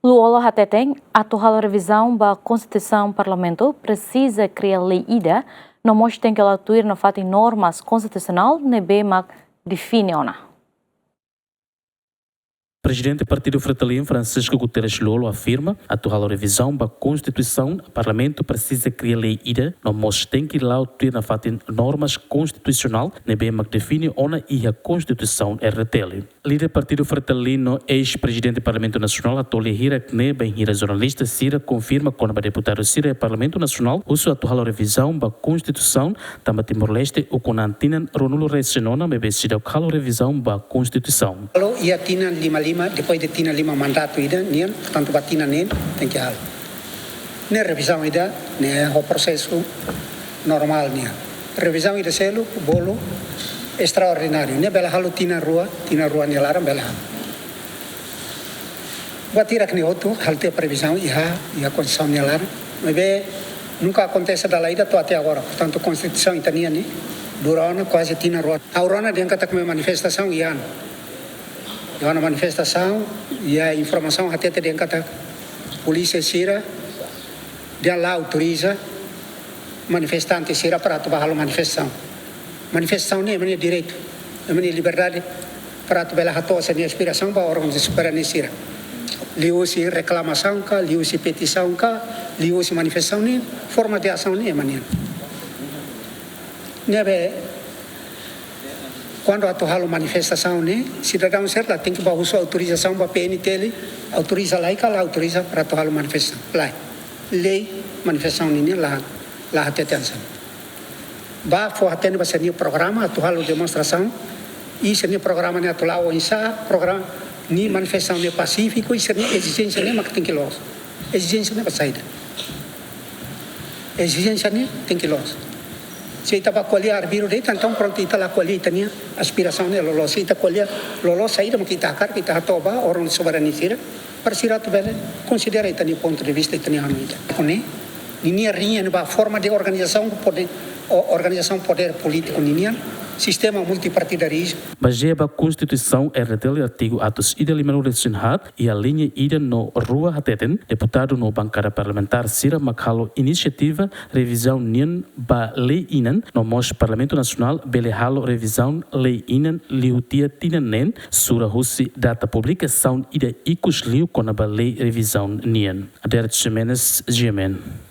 Luolo hateteng atual revisão da Constituição Parlamento precisa criar lei ida, não mostra que ela atua na fato normas constitucional nebe mak define ona. Presidente do Partido Fretilin, Francisco Guterres Lolo, afirma a atual revisão da Constituição, o Parlamento precisa criar lei ida, não mostra que lá ter na fatin normas constitucional, nebe mak define ona e a Constituição RTL. Líder do Partido Fretilino, ex-presidente do Parlamento Nacional, Atole Hirak Ne, bem hira jornalista Sira, confirma quando o deputado Sira do Parlamento Nacional, usa a atual revisão da Constituição, também Timor-Leste, o Conantinan Ronulo Resenona, bebe sida a revisão da Constituição. Ia tina lima, depois de tina lima mandato ida, nian, portanto batina nen, tem que hal. Ne revisão ida, ne o processo normal nian. Revisão ida selo, bolo extraordinário. Ne bela halu tina rua ni laram bela. Batira que ne outro, halte previsão e a constituição ni laram. Mas nunca acontece da lei da até agora. Portanto, a constituição itania ni durona quase tina rua. A urona de encata com manifestação ian. Uma manifestação e a informação até de encata polícia Sira de lá autoriza manifestante Sira para atuar a manifestação. Manifestação nem é minha direito, é minha liberdade para atuar a tua minha aspiração para órgãos de soberania Sira. Liu-se reclamação cá, liu-se petição cá, liu-se manifestação nem forma de ação nem é minha. Quando atuar a manifestação, cidadão certo tem que usar autorização para a PNT, autoriza lá e cá lá autoriza para atuar a manifestação. Lá, lei, manifestação, lá até atenção. Vai for até para ser programa, atuar a demonstração, e se o programa não atuar o ensaio, programa, nem manifestação nem pacífico, e se não exigência nem mas tem que los. Exigência nem para saída. Exigência nem tem que los. Se estava colher arbiro deita então pronto está lá colher tinha aspiração né lolo se está colher lolo saída mas kita akar kita toba orang soberania para sirat bele considera itu ni ponto de vista tinha hanita kone ini rinha ba forma de organização poder político ninia sistema multipartidarismo. Baseada a Constituição RTL artigo atos ida limano resinhat e a linha ida no rua hateten deputado no bancada parlamentar Sira Makhalo iniciativa revisão nian ba lei inan no mos Parlamento Nacional belehalo revisão lei inan liutia tinanen sura husi data publicação ida ikus liu com a lei revisão nian. Adert Jimenez, GMN.